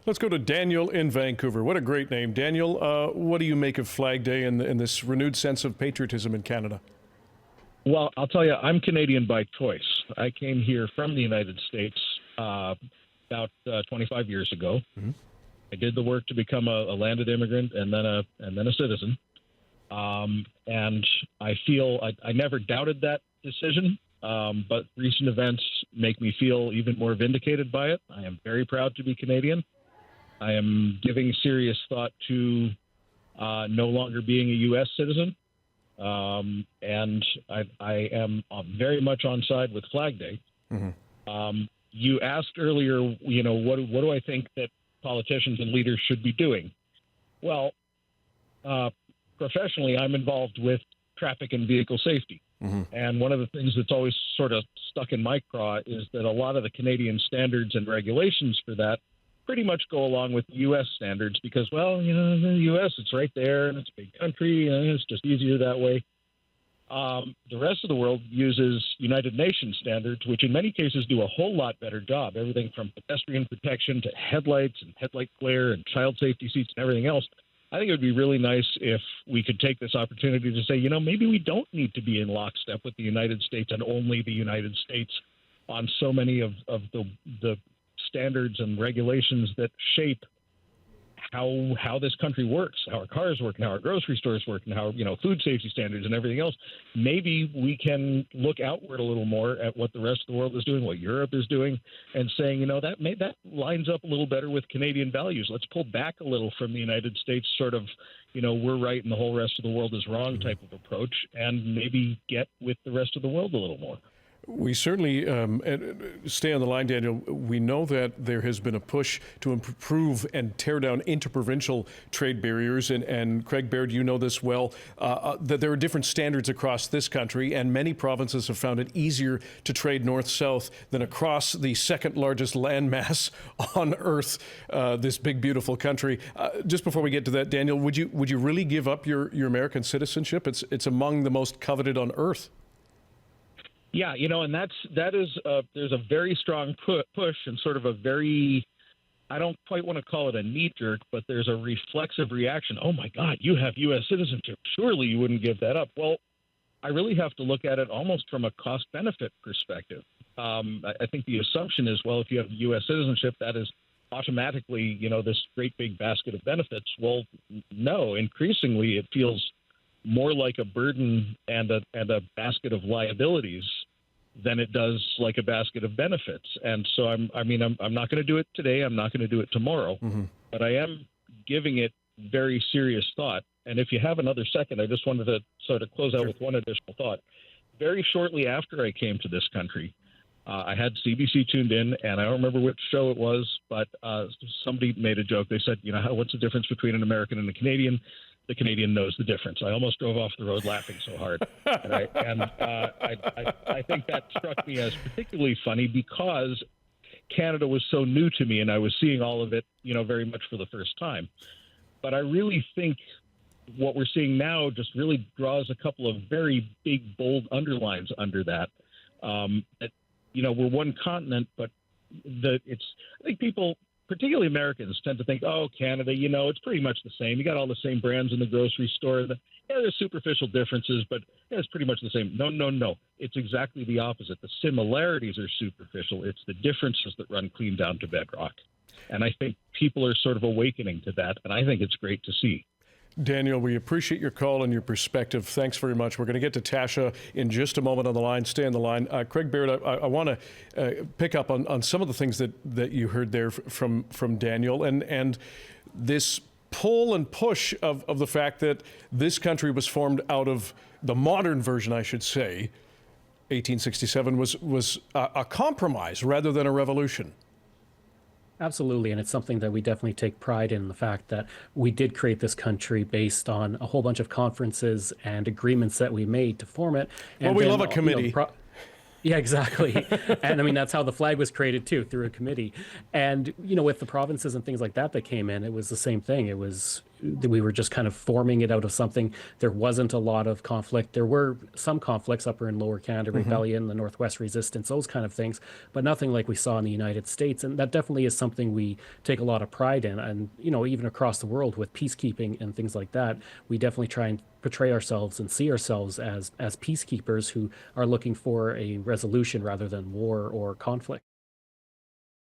Let's go to Daniel in Vancouver. What a great name. Daniel, what do you make of Flag Day and this renewed sense of patriotism in Canada? Well, I'll tell you, I'm Canadian by choice. I came here from the United States about 25 years ago. Mm-hmm. I did the work to become a landed immigrant and then a citizen. And I feel I never doubted that decision, but recent events make me feel even more vindicated by it. I am very proud to be Canadian. I am giving serious thought to no longer being a U.S. citizen. And I am very much on side with Flag Day. Mm-hmm. You asked earlier, what do I think that politicians and leaders should be doing? Well, professionally, I'm involved with traffic and vehicle safety. Mm-hmm. And one of the things that's always sort of stuck in my craw is that a lot of the Canadian standards and regulations for that pretty much go along with U.S. standards because, well, the U.S., it's right there and it's a big country and it's just easier that way. The rest of the world uses United Nations standards, which in many cases do a whole lot better job, everything from pedestrian protection to headlights and headlight glare and child safety seats and everything else. I think it would be really nice if we could take this opportunity to say, maybe we don't need to be in lockstep with the United States and only the United States on so many of the standards and regulations that shape how this country works, how our cars work, and how our grocery stores work, and how food safety standards and everything else. Maybe we can look outward a little more at what the rest of the world is doing, what Europe is doing, and saying, that lines up a little better with Canadian values. Let's pull back a little from the United States sort of, we're right and the whole rest of the world is wrong type of approach, and maybe get with the rest of the world a little more. We certainly stay on the line, Daniel. We know that there has been a push to improve and tear down interprovincial trade barriers. And Craig Baird, you know this well, that there are different standards across this country, and many provinces have found it easier to trade north-south than across the second largest landmass on Earth, this big, beautiful country. Just before we get to that, Daniel, would you really give up your American citizenship? It's among the most coveted on Earth. Yeah, and there's a very strong push and sort of a very, I don't quite want to call it a knee jerk, but there's a reflexive reaction. Oh my God, you have U.S. citizenship. Surely you wouldn't give that up. Well, I really have to look at it almost from a cost benefit perspective. I think the assumption is, well, if you have U.S. citizenship, that is automatically, this great big basket of benefits. Well, no, increasingly it feels more like a burden and a basket of liabilities than it does like a basket of benefits. And so I'm not going to do it today. I'm not going to do it tomorrow, mm-hmm. but I am giving it very serious thought. And if you have another second, I just wanted to sort of close out with one additional thought. Very shortly after I came to this country, I had CBC tuned in, and I don't remember which show it was, but somebody made a joke. They said, what's the difference between an American and a Canadian? The Canadian knows the difference. I almost drove off the road laughing so hard. I think that struck me as particularly funny because Canada was so new to me and I was seeing all of it, very much for the first time. But I really think what we're seeing now just really draws a couple of very big, bold underlines under that. We're one continent, but I think people, particularly Americans, tend to think, oh, Canada, it's pretty much the same. You got all the same brands in the grocery store. There's superficial differences, but it's pretty much the same. No. It's exactly the opposite. The similarities are superficial. It's the differences that run clean down to bedrock. And I think people are sort of awakening to that, and I think it's great to see. Daniel, we appreciate your call and your perspective. Thanks very much. We're going to get to Tasha in just a moment on the line. Stay on the line. Craig Baird, I want to pick up on some of the things that you heard there from Daniel and this pull and push of the fact that this country was formed out of the modern version, I should say. 1867 was a compromise rather than a revolution. Absolutely, and it's something that we definitely take pride in, the fact that we did create this country based on a whole bunch of conferences and agreements that we made to form it. And we love a committee. Yeah, exactly. And that's how the flag was created too, through a committee. And with the provinces and things like that came in, it was the same thing. It was we were just kind of forming it out of something. There wasn't a lot of conflict. There were some conflicts, Upper and Lower Canada Rebellion, the Northwest Resistance, those kind of things, but nothing like we saw in the United States. And that definitely is something we take a lot of pride in. And, even across the world with peacekeeping and things like that, we definitely try and portray ourselves and see ourselves as peacekeepers who are looking for a resolution rather than war or conflict.